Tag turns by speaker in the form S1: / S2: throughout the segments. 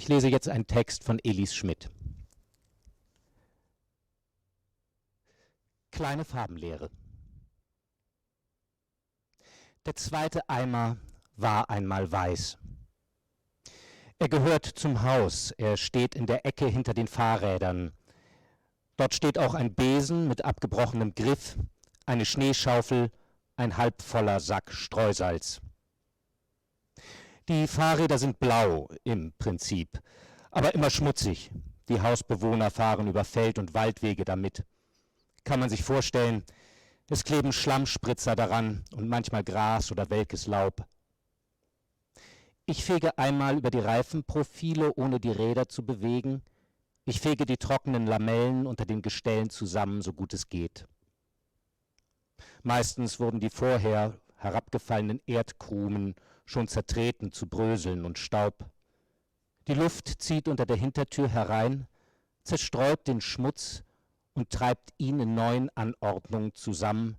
S1: Ich lese jetzt einen Text von Elis Schmidt. Kleine Farbenlehre. Der zweite Eimer war einmal weiß. Er gehört zum Haus, er steht in der Ecke hinter den Fahrrädern. Dort steht auch ein Besen mit abgebrochenem Griff, eine Schneeschaufel, ein halbvoller Sack Streusalz. Die Fahrräder sind blau im Prinzip, aber immer schmutzig. Die Hausbewohner fahren über Feld- und Waldwege damit. Kann man sich vorstellen, es kleben Schlammspritzer daran und manchmal Gras oder welkes Laub. Ich fege einmal über die Reifenprofile, ohne die Räder zu bewegen. Ich fege die trockenen Lamellen unter den Gestellen zusammen, so gut es geht. Meistens wurden die vorher herabgefallenen Erdkrumen schon zertreten zu Bröseln und Staub. Die Luft zieht unter der Hintertür herein, zerstreut den Schmutz und treibt ihn in neuen Anordnungen zusammen,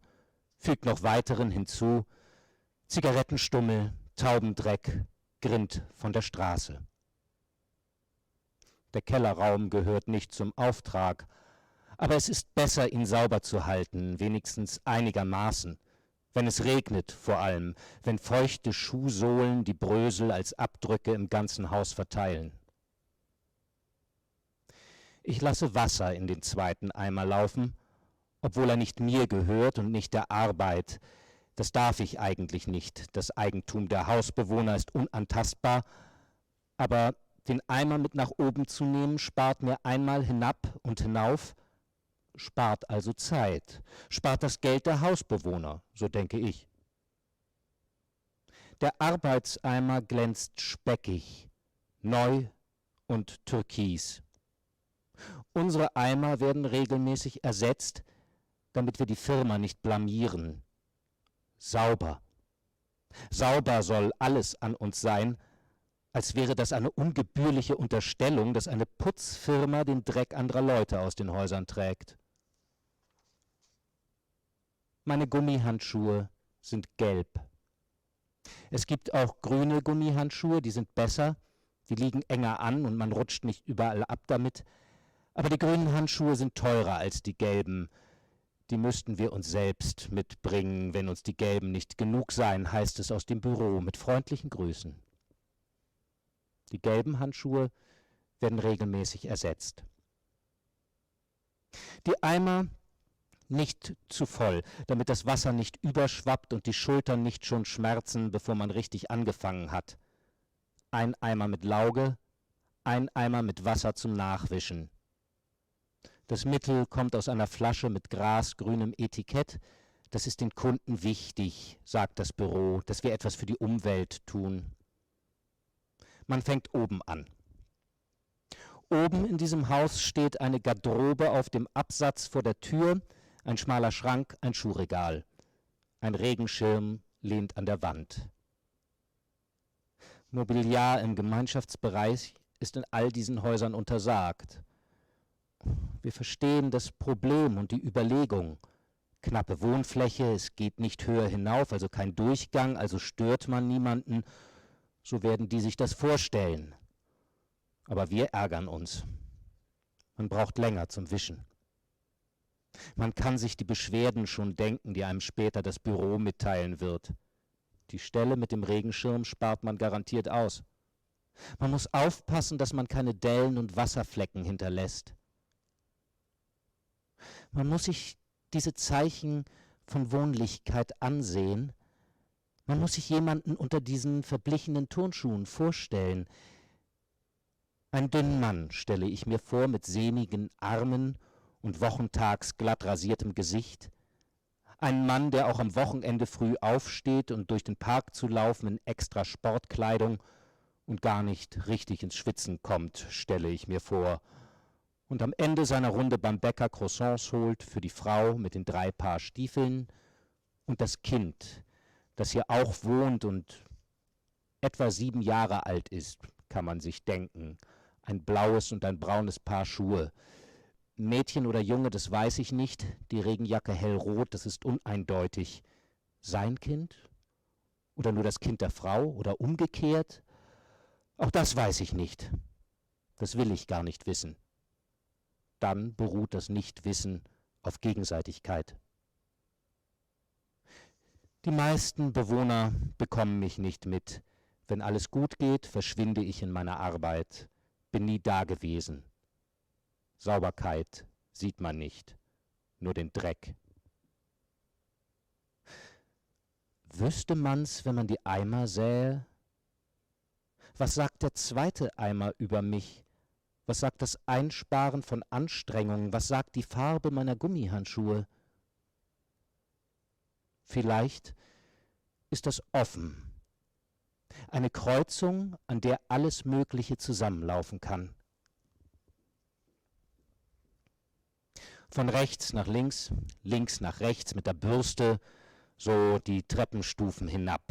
S1: fügt noch weiteren hinzu, Zigarettenstummel, Taubendreck, Grind von der Straße. Der Kellerraum gehört nicht zum Auftrag, aber es ist besser, ihn sauber zu halten, wenigstens einigermaßen, wenn es regnet vor allem, wenn feuchte Schuhsohlen die Brösel als Abdrücke im ganzen Haus verteilen. Ich lasse Wasser in den zweiten Eimer laufen, obwohl er nicht mir gehört und nicht der Arbeit. Das darf ich eigentlich nicht. Das Eigentum der Hausbewohner ist unantastbar, aber den Eimer mit nach oben zu nehmen, spart mir einmal hinab und hinauf, spart also Zeit, spart das Geld der Hausbewohner, so denke ich. Der Arbeitseimer glänzt speckig, neu und türkis. Unsere Eimer werden regelmäßig ersetzt, damit wir die Firma nicht blamieren. Sauber. Sauber soll alles an uns sein, als wäre das eine ungebührliche Unterstellung, dass eine Putzfirma den Dreck anderer Leute aus den Häusern trägt. Meine Gummihandschuhe sind gelb. Es gibt auch grüne Gummihandschuhe, die sind besser, die liegen enger an und man rutscht nicht überall ab damit. Aber die grünen Handschuhe sind teurer als die gelben. Die müssten wir uns selbst mitbringen, wenn uns die gelben nicht genug seien, heißt es aus dem Büro mit freundlichen Grüßen. Die gelben Handschuhe werden regelmäßig ersetzt. Die Eimer nicht zu voll, damit das Wasser nicht überschwappt und die Schultern nicht schon schmerzen, bevor man richtig angefangen hat. Ein Eimer mit Lauge, ein Eimer mit Wasser zum Nachwischen. Das Mittel kommt aus einer Flasche mit grasgrünem Etikett. Das ist den Kunden wichtig, sagt das Büro, dass wir etwas für die Umwelt tun. Man fängt oben an. Oben in diesem Haus steht eine Garderobe auf dem Absatz vor der Tür, ein schmaler Schrank, ein Schuhregal. Ein Regenschirm lehnt an der Wand. Mobiliar im Gemeinschaftsbereich ist in all diesen Häusern untersagt. Wir verstehen das Problem und die Überlegung. Knappe Wohnfläche, es geht nicht höher hinauf, also kein Durchgang, also stört man niemanden. So werden die sich das vorstellen. Aber wir ärgern uns. Man braucht länger zum Wischen. Man kann sich die Beschwerden schon denken, die einem später das Büro mitteilen wird. Die Stelle mit dem Regenschirm spart man garantiert aus. Man muss aufpassen, dass man keine Dellen und Wasserflecken hinterlässt. Man muss sich diese Zeichen von Wohnlichkeit ansehen. Man muss sich jemanden unter diesen verblichenen Turnschuhen vorstellen. Einen dünnen Mann stelle ich mir vor, mit sehnigen Armen und wochentags glatt rasiertem Gesicht. Ein Mann, der auch am Wochenende früh aufsteht und durch den Park zu laufen in extra Sportkleidung und gar nicht richtig ins Schwitzen kommt, stelle ich mir vor. Und am Ende seiner Runde beim Bäcker Croissants holt für die Frau mit den 3 Paar Stiefeln und das Kind, das hier auch wohnt und etwa 7 Jahre alt ist, kann man sich denken. Ein blaues und ein braunes Paar Schuhe. Mädchen oder Junge, das weiß ich nicht. Die Regenjacke hellrot, das ist uneindeutig. Sein Kind? Oder nur das Kind der Frau? Oder umgekehrt? Auch das weiß ich nicht. Das will ich gar nicht wissen. Dann beruht das Nichtwissen auf Gegenseitigkeit. Die meisten Bewohner bekommen mich nicht mit. Wenn alles gut geht, verschwinde ich in meiner Arbeit, bin nie da gewesen. Sauberkeit sieht man nicht, nur den Dreck. Wüsste man's, wenn man die Eimer sähe? Was sagt der zweite Eimer über mich? Was sagt das Einsparen von Anstrengungen? Was sagt die Farbe meiner Gummihandschuhe? Vielleicht ist das offen. Eine Kreuzung, an der alles Mögliche zusammenlaufen kann. Von rechts nach links, links nach rechts mit der Bürste, so die Treppenstufen hinab.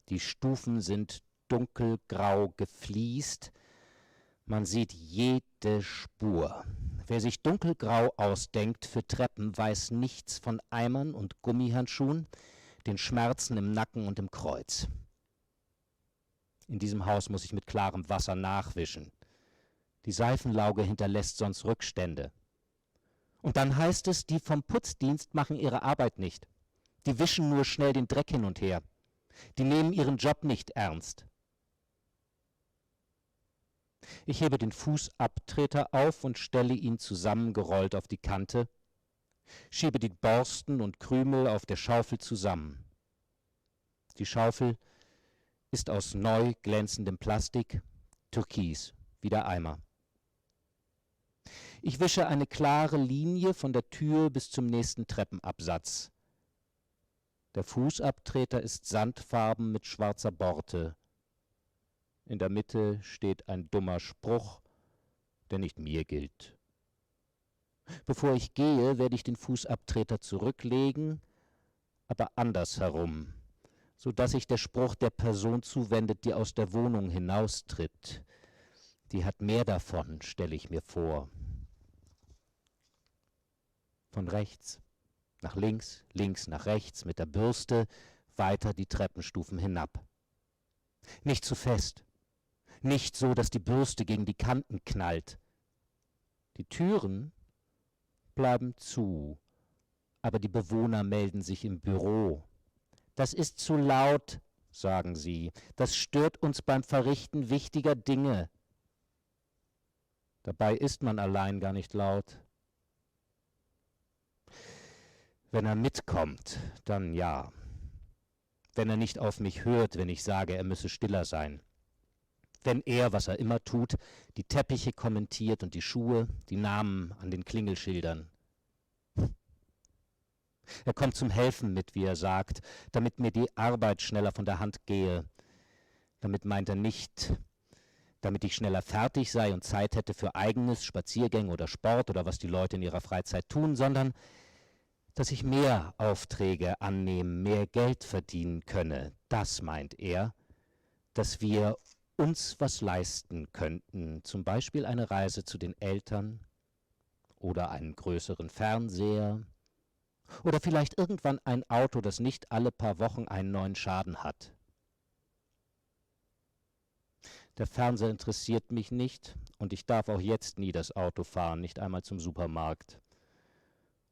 S1: Die Stufen sind dunkelgrau gefliest. Man sieht jede Spur. Wer sich dunkelgrau ausdenkt für Treppen, weiß nichts von Eimern und Gummihandschuhen, den Schmerzen im Nacken und im Kreuz. In diesem Haus muss ich mit klarem Wasser nachwischen. Die Seifenlauge hinterlässt sonst Rückstände. Und dann heißt es, die vom Putzdienst machen ihre Arbeit nicht. Die wischen nur schnell den Dreck hin und her. Die nehmen ihren Job nicht ernst. Ich hebe den Fußabtreter auf und stelle ihn zusammengerollt auf die Kante, schiebe die Borsten und Krümel auf der Schaufel zusammen. Die Schaufel ist aus neu glänzendem Plastik, türkis, wie der Eimer. Ich wische eine klare Linie von der Tür bis zum nächsten Treppenabsatz. Der Fußabtreter ist sandfarben mit schwarzer Borte. In der Mitte steht ein dummer Spruch, der nicht mir gilt. Bevor ich gehe, werde ich den Fußabtreter zurücklegen, aber andersherum, so dass sich der Spruch der Person zuwendet, die aus der Wohnung hinaustritt. Die hat mehr davon, stelle ich mir vor. Von rechts nach links, links nach rechts mit der Bürste, weiter die Treppenstufen hinab. Nicht zu fest, nicht so, dass die Bürste gegen die Kanten knallt. Die Türen bleiben zu, aber die Bewohner melden sich im Büro. Das ist zu laut, sagen sie. Das stört uns beim Verrichten wichtiger Dinge. Dabei ist man allein gar nicht laut. Wenn er mitkommt, dann ja. Wenn er nicht auf mich hört, wenn ich sage, er müsse stiller sein. Wenn er, was er immer tut, die Teppiche kommentiert und die Schuhe, die Namen an den Klingelschildern. Er kommt zum Helfen mit, wie er sagt, damit mir die Arbeit schneller von der Hand gehe. Damit meint er nicht, damit ich schneller fertig sei und Zeit hätte für Eigenes, Spaziergänge oder Sport oder was die Leute in ihrer Freizeit tun, sondern dass ich mehr Aufträge annehmen, mehr Geld verdienen könne. Das meint er, dass wir uns was leisten könnten, zum Beispiel eine Reise zu den Eltern oder einen größeren Fernseher oder vielleicht irgendwann ein Auto, das nicht alle paar Wochen einen neuen Schaden hat. Der Fernseher interessiert mich nicht und ich darf auch jetzt nie das Auto fahren, nicht einmal zum Supermarkt.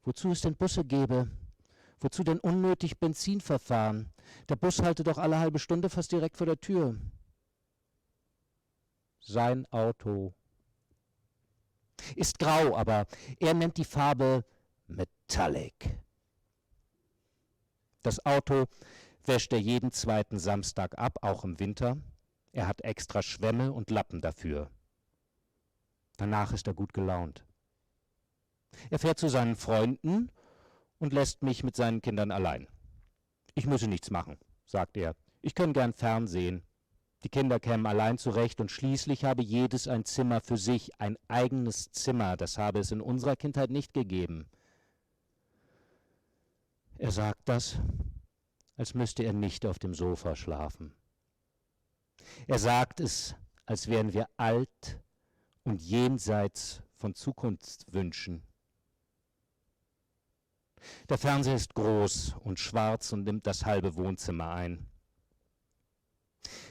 S1: Wozu es denn Busse gäbe? Wozu denn unnötig Benzin verfahren? Der Bus halte doch alle halbe Stunde fast direkt vor der Tür. Sein Auto ist grau, aber er nennt die Farbe Metallic. Das Auto wäscht er jeden zweiten Samstag ab, auch im Winter. Er hat extra Schwämme und Lappen dafür. Danach ist er gut gelaunt. Er fährt zu seinen Freunden und lässt mich mit seinen Kindern allein. Ich müsse nichts machen, sagt er. Ich kann gern fernsehen. Die Kinder kämen allein zurecht und schließlich habe jedes ein Zimmer für sich, ein eigenes Zimmer. Das habe es in unserer Kindheit nicht gegeben. Er sagt das, als müsste er nicht auf dem Sofa schlafen. Er sagt es, als wären wir alt und jenseits von Zukunftswünschen. Der Fernseher ist groß und schwarz und nimmt das halbe Wohnzimmer ein.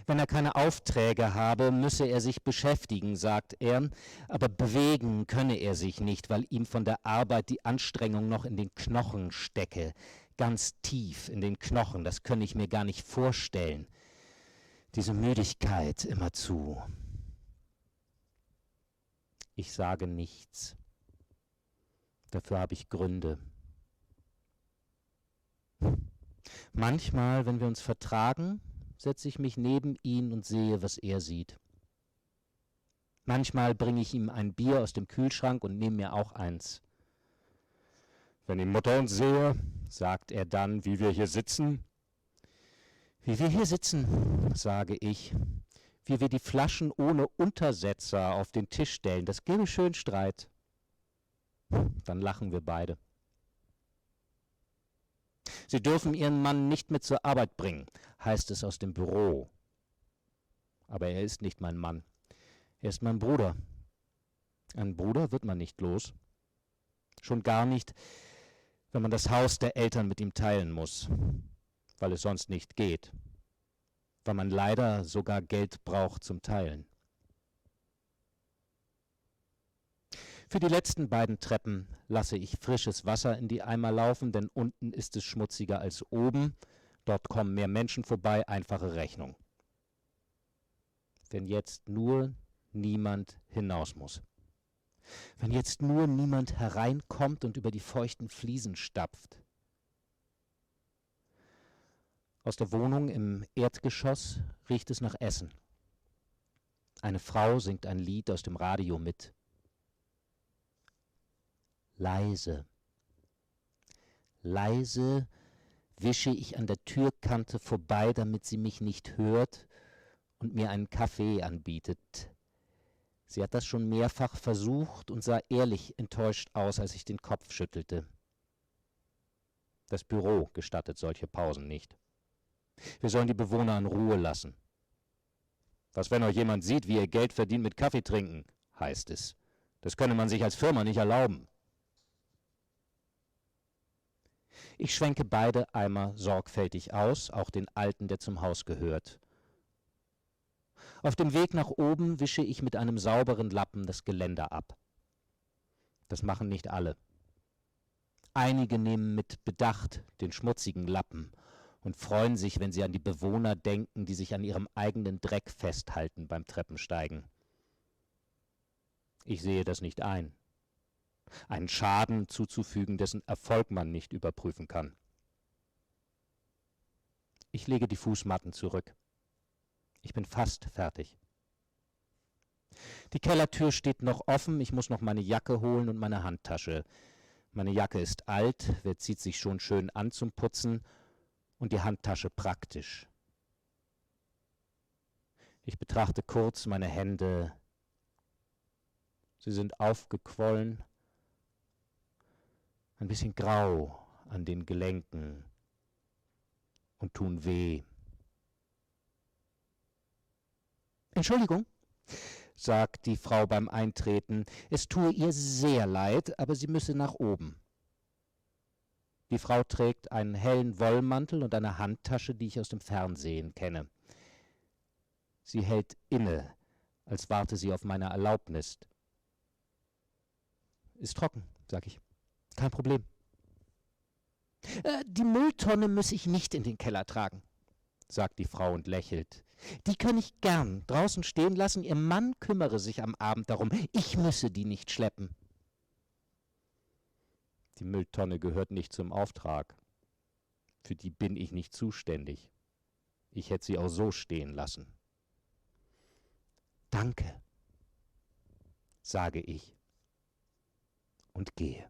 S1: Wenn er keine Aufträge habe, müsse er sich beschäftigen, sagt er, aber bewegen könne er sich nicht, weil ihm von der Arbeit die Anstrengung noch in den Knochen stecke, ganz tief in den Knochen, das könne ich mir gar nicht vorstellen, diese Müdigkeit immerzu. Ich sage nichts, dafür habe ich Gründe. Manchmal, wenn wir uns vertragen, setze ich mich neben ihn und sehe, was er sieht. Manchmal bringe ich ihm ein Bier aus dem Kühlschrank und nehme mir auch eins. Wenn die Mutter uns sehe, sagt er dann, wie wir hier sitzen. Wie wir hier sitzen, sage ich, wie wir die Flaschen ohne Untersetzer auf den Tisch stellen, das gäbe schön Streit. Dann lachen wir beide. Sie dürfen Ihren Mann nicht mit zur Arbeit bringen, heißt es aus dem Büro. Aber er ist nicht mein Mann. Er ist mein Bruder. Einen Bruder wird man nicht los. Schon gar nicht, wenn man das Haus der Eltern mit ihm teilen muss, weil es sonst nicht geht. Weil man leider sogar Geld braucht zum Teilen. Für die letzten beiden Treppen lasse ich frisches Wasser in die Eimer laufen, denn unten ist es schmutziger als oben. Dort kommen mehr Menschen vorbei, einfache Rechnung. Wenn jetzt nur niemand hinaus muss. Wenn jetzt nur niemand hereinkommt und über die feuchten Fliesen stapft. Aus der Wohnung im Erdgeschoss riecht es nach Essen. Eine Frau singt ein Lied aus dem Radio mit. Leise. Leise wische ich an der Türkante vorbei, damit sie mich nicht hört und mir einen Kaffee anbietet. Sie hat das schon mehrfach versucht und sah ehrlich enttäuscht aus, als ich den Kopf schüttelte. Das Büro gestattet solche Pausen nicht. Wir sollen die Bewohner in Ruhe lassen. Was, wenn euch jemand sieht, wie ihr Geld verdient mit Kaffee trinken, heißt es. Das könne man sich als Firma nicht erlauben. Ich schwenke beide Eimer sorgfältig aus, auch den alten, der zum Haus gehört. Auf dem Weg nach oben wische ich mit einem sauberen Lappen das Geländer ab. Das machen nicht alle. Einige nehmen mit Bedacht den schmutzigen Lappen und freuen sich, wenn sie an die Bewohner denken, die sich an ihrem eigenen Dreck festhalten beim Treppensteigen. Ich sehe das nicht ein. Einen Schaden zuzufügen, dessen Erfolg man nicht überprüfen kann. Ich lege die Fußmatten zurück. Ich bin fast fertig. Die Kellertür steht noch offen, ich muss noch meine Jacke holen und meine Handtasche. Meine Jacke ist alt, wer zieht sich schon schön an zum Putzen, und die Handtasche praktisch. Ich betrachte kurz meine Hände. Sie sind aufgequollen, ein bisschen grau an den Gelenken und tun weh. Entschuldigung, sagt die Frau beim Eintreten, es tue ihr sehr leid, aber sie müsse nach oben. Die Frau trägt einen hellen Wollmantel und eine Handtasche, die ich aus dem Fernsehen kenne. Sie hält inne, als warte sie auf meine Erlaubnis. Ist trocken, sag ich. Kein Problem. Die Mülltonne muss ich nicht in den Keller tragen, sagt die Frau und lächelt. Die kann ich gern draußen stehen lassen, ihr Mann kümmere sich am Abend darum. Ich müsse die nicht schleppen. Die Mülltonne gehört nicht zum Auftrag. Für die bin ich nicht zuständig. Ich hätte sie auch so stehen lassen. Danke, sage ich und gehe.